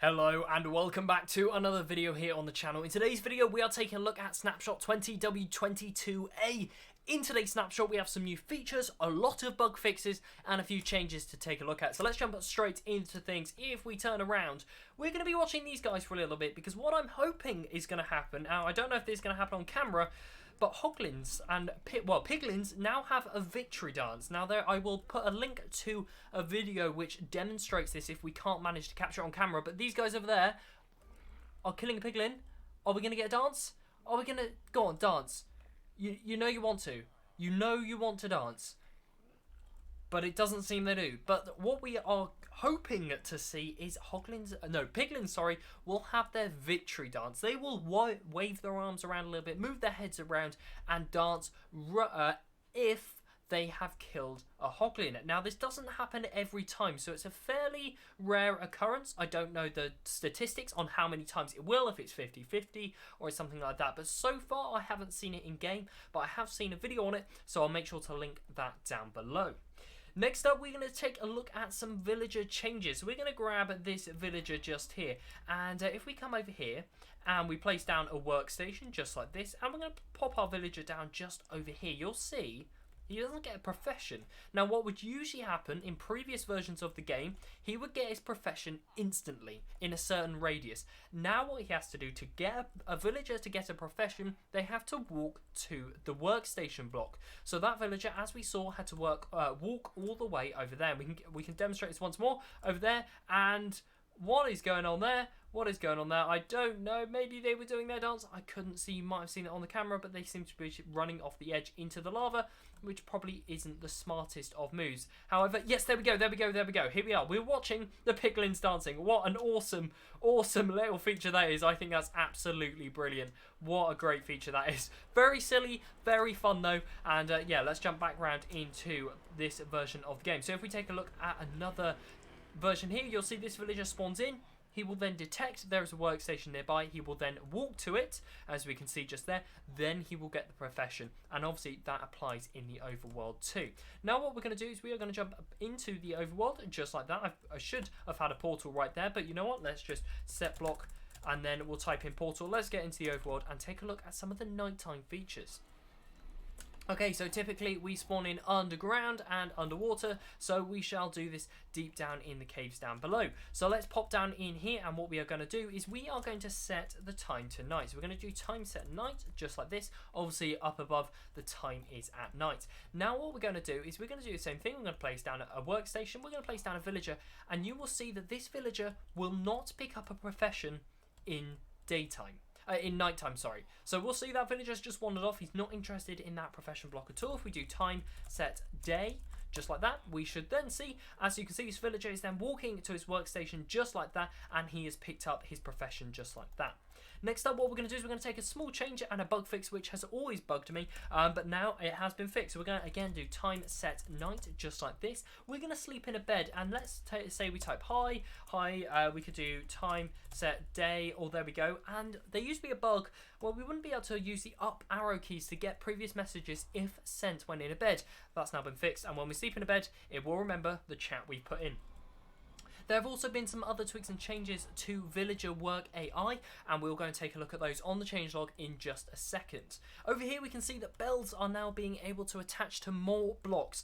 Hello and welcome back to another video here on the channel. In today's video we are taking a look at Snapshot 20W22A. In today's snapshot we have some new features, a lot of bug fixes and a few changes to take a look at. So let's jump straight into things. If we turn around, we're going to be watching these guys for a little bit because what I'm hoping is going to happen, now I don't know if this is going to happen on camera, but Hoglins and Piglins now have a victory dance. Now I will put a link to a video which demonstrates this if we can't manage to capture it on camera. But these guys over there are killing a Piglin. Are we going to get a dance? Are we going to... Go on, dance. You know you want to. You know you want to dance. But it doesn't seem they do. But what we are hoping to see is Piglins, will have their victory dance. They will wave their arms around a little bit, move their heads around, and dance if they have killed a Hoglin. Now, this doesn't happen every time, so it's a fairly rare occurrence. I don't know the statistics on how many times it will, if it's 50-50 or something like that. But so far, I haven't seen it in-game, but I have seen a video on it, so I'll make sure to link that down below. Next up, we're going to take a look at some villager changes. So we're going to grab this villager just here. And if we come over here and we place down a workstation just like this, and we're going to pop our villager down just over here, you'll see he doesn't get a profession. Now, what would usually happen in previous versions of the game, he would get his profession instantly in a certain radius. Now what he has to do to get a villager to get a profession, they have to walk to the workstation block. So that villager, as we saw, had to walk all the way over there. We can demonstrate this once more over there. And what is going on there? What is going on there? I don't know. Maybe they were doing their dance. I couldn't see. You might have seen it on the camera, but they seem to be running off the edge into the lava, which probably isn't the smartest of moves. However, yes, there we go. Here we are. We're watching the Piglins dancing. What an awesome, awesome little feature that is. I think that's absolutely brilliant. What a great feature that is. Very silly, very fun though. And yeah, let's jump back around into this version of the game. So if we take a look at another version here, you'll see this villager spawns in. He will then detect there is a workstation nearby. He will then walk to it, as we can see just there. Then he will get the profession. And obviously that applies in the overworld too. Now what we're going to do is we are going to jump into the overworld just like that. I should have had a portal right there, but you know what? Let's just set block and then we'll type in portal. Let's get into the overworld and take a look at some of the nighttime features. Okay, so typically we spawn in underground and underwater, so we shall do this deep down in the caves down below. So let's pop down in here, and what we are going to do is we are going to set the time to night. So we're going to do time set night, just like this. Obviously up above the time is at night. Now what we're going to do is we're going to do the same thing. We're going to place down a workstation, we're going to place down a villager, and you will see that this villager will not pick up a profession in daytime. In nighttime, sorry. So we'll see that villager's just wandered off. He's not interested in that profession block at all. If we do time set day, just like that, we should then see, as you can see, this villager is then walking to his workstation just like that, and he has picked up his profession just like that. Next up, what we're going to do is we're going to take a small change and a bug fix which has always bugged me, but now it has been fixed. So we're going to again do time set night just like this. We're going to sleep in a bed, and let's say we type hi, we could do time set day, or there we go. And there used to be a bug where we wouldn't be able to use the up arrow keys to get previous messages if sent when in a bed. That's now been fixed, and when we sleep in a bed, it will remember the chat we put in. There have also been some other tweaks and changes to Villager Work AI, and we'll go and take a look at those on the changelog in just a second. Over here we can see that bells are now being able to attach to more blocks.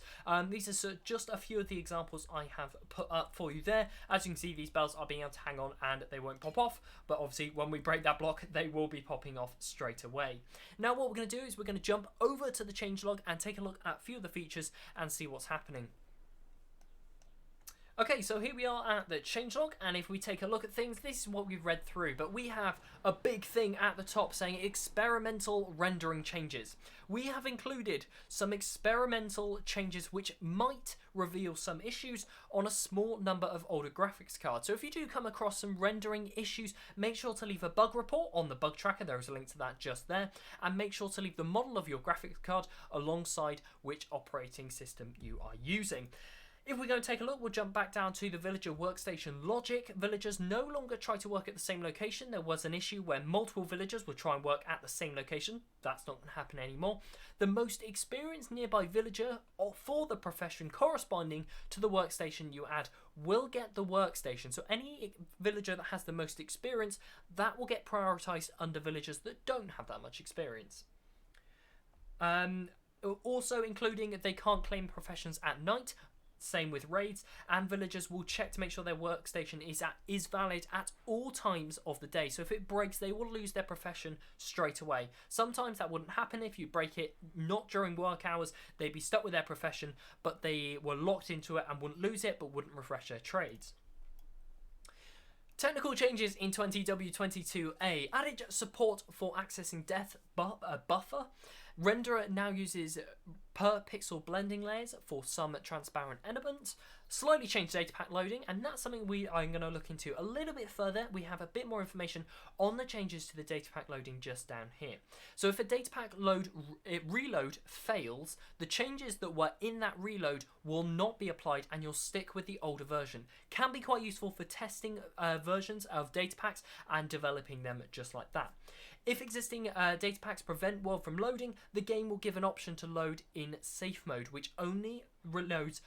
These are just a few of the examples I have put up for you there. As you can see, these bells are being able to hang on and they won't pop off, but obviously when we break that block, they will be popping off straight away. Now what we're going to do is we're going to jump over to the changelog and take a look at a few of the features and see what's happening. Okay, so here we are at the changelog, and if we take a look at things, this is what we've read through, but we have a big thing at the top saying experimental rendering changes. We have included some experimental changes which might reveal some issues on a small number of older graphics cards. So if you do come across some rendering issues, make sure to leave a bug report on the bug tracker. There is a link to that just there, and make sure to leave the model of your graphics card alongside which operating system you are using. If we go and take a look, we'll jump back down to the villager workstation logic. Villagers no longer try to work at the same location. There was an issue where multiple villagers would try and work at the same location. That's not going to happen anymore. The most experienced nearby villager for the profession corresponding to the workstation you add will get the workstation. So any villager that has the most experience, that will get prioritized under villagers that don't have that much experience. Also including they can't claim professions at night. Same with raids, and villagers will check to make sure their workstation is valid at all times of the day. So if it breaks, they will lose their profession straight away. Sometimes that wouldn't happen if you break it not during work hours. They'd be stuck with their profession, but they were locked into it and wouldn't lose it, but wouldn't refresh their trades. Technical changes in 20W22A. Added support for accessing depth buffer. Renderer now uses per pixel blending layers for some transparent elements. Slightly changed data pack loading, and that's something we are going to look into a little bit further. We have a bit more information on the changes to the data pack loading just down here. So if a data pack reload fails, the changes that were in that reload will not be applied and you'll stick with the older version. Can be quite useful for testing versions of data packs and developing them just like that. If existing data packs prevent world from loading, the game will give an option to load in safe mode, which only loads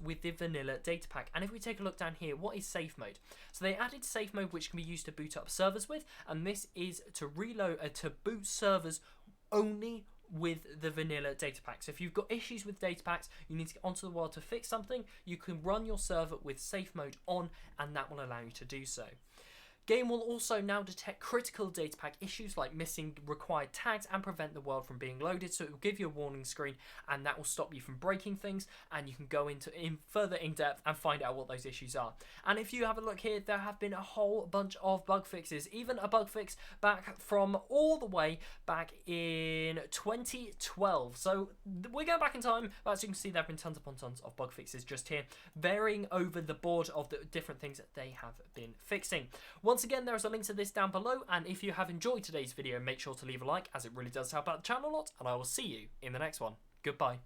with the vanilla data pack. And if we take a look down here, what is safe mode? So they added safe mode, which can be used to boot up servers with, and this is to reload to boot servers only with the vanilla data pack. So if you've got issues with data packs, you need to get onto the world to fix something, you can run your server with safe mode on, and that will allow you to do so. Game will also now detect critical data pack issues like missing required tags and prevent the world from being loaded, so it will give you a warning screen and that will stop you from breaking things, and you can go into further in depth and find out what those issues are. And if you have a look here, there have been a whole bunch of bug fixes, even a bug fix back from all the way back in 2012. So we're going back in time, but as you can see, there have been tons upon tons of bug fixes just here, varying over the board of the different things that they have been fixing. Once again, there is a link to this down below, and if you have enjoyed today's video, make sure to leave a like, as it really does help out the channel a lot, and I will see you in the next one. Goodbye.